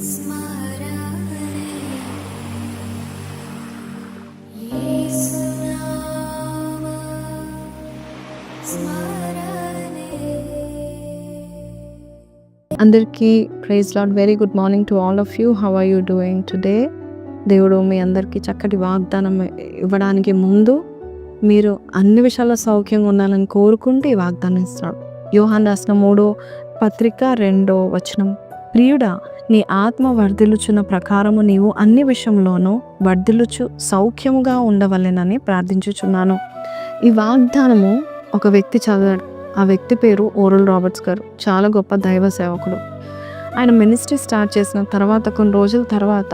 స్మరణే యేసునామ స్మరణే. అందరికీ praise Lord. Very good morning to all of you. How are you doing today? దేవుడు మీ అందరికీ చక్కటి వాగ్దానం ఇవ్వడానికి ముందు మీరు అన్ని విషయాల్లో సౌఖ్యంగా ఉండాలని కోరుకుంటూ ఈ వాగ్దానం ఇస్తున్నాడు. యోహాను రాసిన 3వ పత్రిక 2వ వచనం, ప్రియుడా, నీ ఆత్మ వర్ధిల్లుచున్న ప్రకారము నీవు అన్ని విషయంలోనూ వర్ధిల్లుచు సౌఖ్యముగా ఉండవలెనని ప్రార్థించుచున్నాను. ఈ వాగ్దానము ఒక వ్యక్తి చదివాడు. ఆ వ్యక్తి పేరు ఓరల్ రాబర్ట్స్ గారు. చాలా గొప్ప దైవ సేవకుడు. ఆయన మినిస్ట్రీ స్టార్ట్ చేసిన తర్వాత కొన్ని రోజుల తర్వాత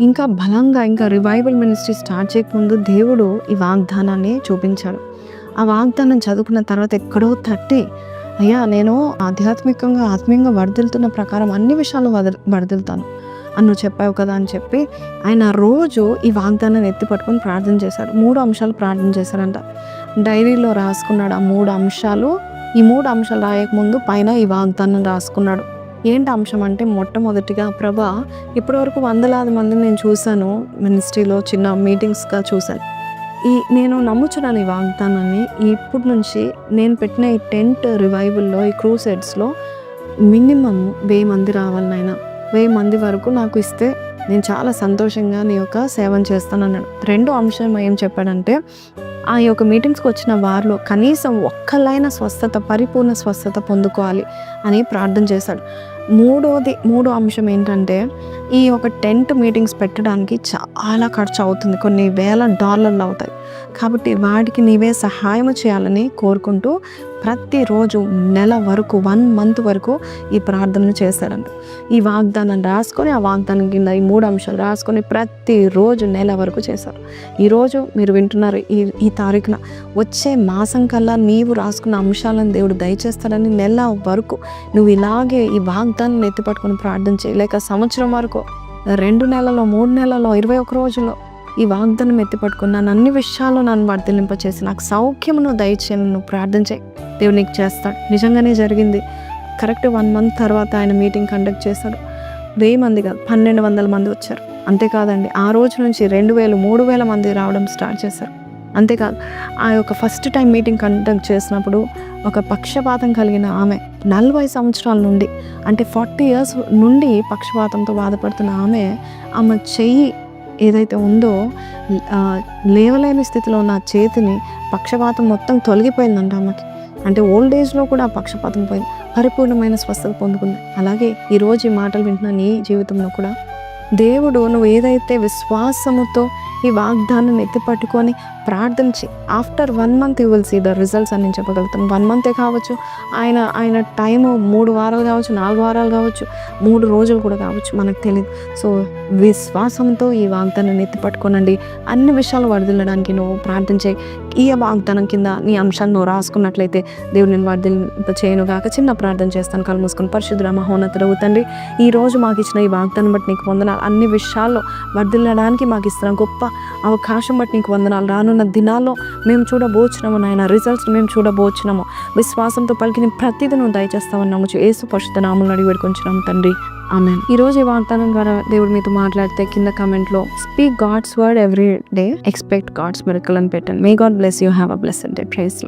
ఇంకా బలంగా రివైవల్ మినిస్ట్రీ స్టార్ట్ చేయకముందు దేవుడు ఈ వాగ్దానాన్ని చూపించాడు. ఆ వాగ్దానం చదువుకున్న తర్వాత ఎక్కడో తట్టి, అయ్యా నేను ఆత్మీయంగా వర్ధిల్తున్న ప్రకారం అన్ని విషయాలు వర్ధిల్తాను అని నువ్వు చెప్పావు కదా అని చెప్పి ఆయన రోజు ఈ వాగ్దానాన్ని ఎత్తి పట్టుకొని ప్రార్థన చేశాడు. 3 అంశాలు ప్రార్థన చేశారంట. డైరీలో రాసుకున్నాడు ఆ 3 అంశాలు. ఈ 3 అంశాలు రాయకముందు పైన ఈ వాగ్దానం రాసుకున్నాడు. ఏంటి అంశం అంటే, మొట్టమొదటిగా, ప్రభా, ఇప్పటివరకు వందలాది మందిని నేను చూశాను, మినిస్ట్రీలో చిన్న మీటింగ్స్గా చూశాను. నేను నమ్ముచున్నాను ఈ వాగ్దానాన్ని. ఇప్పటి నుంచి నేను పెట్టిన ఈ టెంట్ రివైవల్లో, ఈ క్రూసైడ్స్లో మినిమం 1000 మంది రావాలి నాయన. 1000 మంది వరకు నాకు ఇస్తే నేను చాలా సంతోషంగా నీ యొక్క సేవను చేస్తాను అన్నాడు. 2వ అంశం ఏం చెప్పాడంటే, ఆ యొక్క మీటింగ్స్కి వచ్చిన వారిలో కనీసం ఒక్కలైనా పరిపూర్ణ స్వస్థత పొందుకోవాలి అని ప్రార్థన చేశాడు. 3వ అంశం ఏంటంటే, ఈ ఒక టెంట్ మీటింగ్స్ పెట్టడానికి చాలా ఖర్చు అవుతుంది, కొన్ని $1,000 అవుతాయి. కాబట్టి వాటికి నీవే సహాయం చేయాలని కోరుకుంటూ ప్రతిరోజు నెల వరకు 1 మంత్ వరకు ఈ ప్రార్థనలు చేశాడంట. ఈ వాగ్దానం రాసుకొని, ఆ వాగ్దానం కింద ఈ 3 అంశాలు రాసుకొని ప్రతిరోజు నెల వరకు చేశారు. ఈరోజు మీరు వింటున్నారు, ఈ తారీఖున వచ్చే మాసం కల్లా నీవు రాసుకున్న అంశాలను దేవుడు దయచేస్తాడని నెల వరకు నువ్వు ఇలాగే ఈ వాగ్దానం ఎత్తిపట్టుకొని ప్రార్థన చేయలేక సంవత్సరం వరకు 2 నెలలో 3 నెలలో 21 రోజుల్లో ఈ వాగ్దానం ఎత్తిపట్టుకుని అన్ని విషయాల్లో నన్ను వర్ధిల్లింపచేసి నాకు సౌఖ్యమును దయచేయను నువ్వు ప్రార్థన చేయి, దేవుడు నీకు చేస్తాడు. నిజంగానే జరిగింది. కరెక్ట్ 1 మంత్ తర్వాత ఆయన మీటింగ్ కండక్ట్ చేశాడు. 1000 మంది కాదు, 1200 మంది వచ్చారు. అంతేకాదండి, ఆ రోజు నుంచి 2000 3000 మంది రావడం స్టార్ట్ చేశారు. అంతేకాదు, ఆ యొక్క ఫస్ట్ టైం మీటింగ్ కండక్ట్ చేసినప్పుడు ఒక పక్షపాతం కలిగిన ఆమె 40 సంవత్సరాల నుండి, అంటే 40 years నుండి పక్షపాతంతో బాధపడుతున్న ఆమె చెయ్యి ఏదైతే ఉందో, లేవలేని స్థితిలో ఉన్న చేతిని పక్షపాతం మొత్తం తొలగిపోయిందంట ఆమెకి. అంటే ఓల్డ్ ఏజ్లో కూడా పక్షపాతం పోయింది, పరిపూర్ణమైన స్వస్థత పొందుకుంది. అలాగే ఈరోజు ఈ మాటలు వింటున్న నీ జీవితంలో కూడా దేవుడు నువ్వు ఏదైతే విశ్వాసముతో ఈ వాగ్దానాన్ని ఎత్తిపట్టుకొని ప్రార్థించి after 1 month you will see the results అని నేను చెప్పగలుగుతాను. 1 మంతే కావచ్చు, ఆయన టైము 3 వారాలు కావచ్చు, 4 వారాలు కావచ్చు, 3 రోజులు కూడా కావచ్చు, మనకు తెలియదు. సో విశ్వాసంతో ఈ వాగ్దానాన్ని ఎత్తిపట్టుకోనండి. అన్ని విషయాలు వర్ధిల్లడానికి నువ్వు ప్రార్థన చేయి. ఈ వాగ్దానం కింద నీ అంశాన్ని నువ్వు రాసుకున్నట్లయితే దేవుడు నేను వర్ధిల్ల చేయను గాక. చిన్న ప్రార్థన చేస్తాను. కళ్ళు మూసుకొని. పరిశుద్ధుడా, మహోన్నతుడవు తండ్రి, ఈ రోజు మాకు ఇచ్చిన ఈ వాగ్దానం బట్టి నీకు వందనాలు. అన్ని విషయాల్లో వర్ధిల్లడానికి మాకు ఇస్తున్న గొప్ప అవకాశం బట్టి నీకు వందనాలు. రానున్న దినాల్లో మేము చూడబోచున్నాము నాయన, రిజల్ట్స్ మేము చూడబోచున్నాము. విశ్వాసంతో పలికిన ప్రతిదీ నువ్వు దయచేస్తామన్నాము. యేసు పరిశుద్ధ నామములో అడిగి వేడుకొంచున్నాము తండ్రి, ఆమేన్. ఈరోజు ఈ వాగ్దానం ద్వారా దేవుడు మీతో మాట్లాడితే కింద కామెంట్లో speak God's word every day, expect God's miracle అని పెట్టండి. May God bless you. Have a blessed day. Praise lord.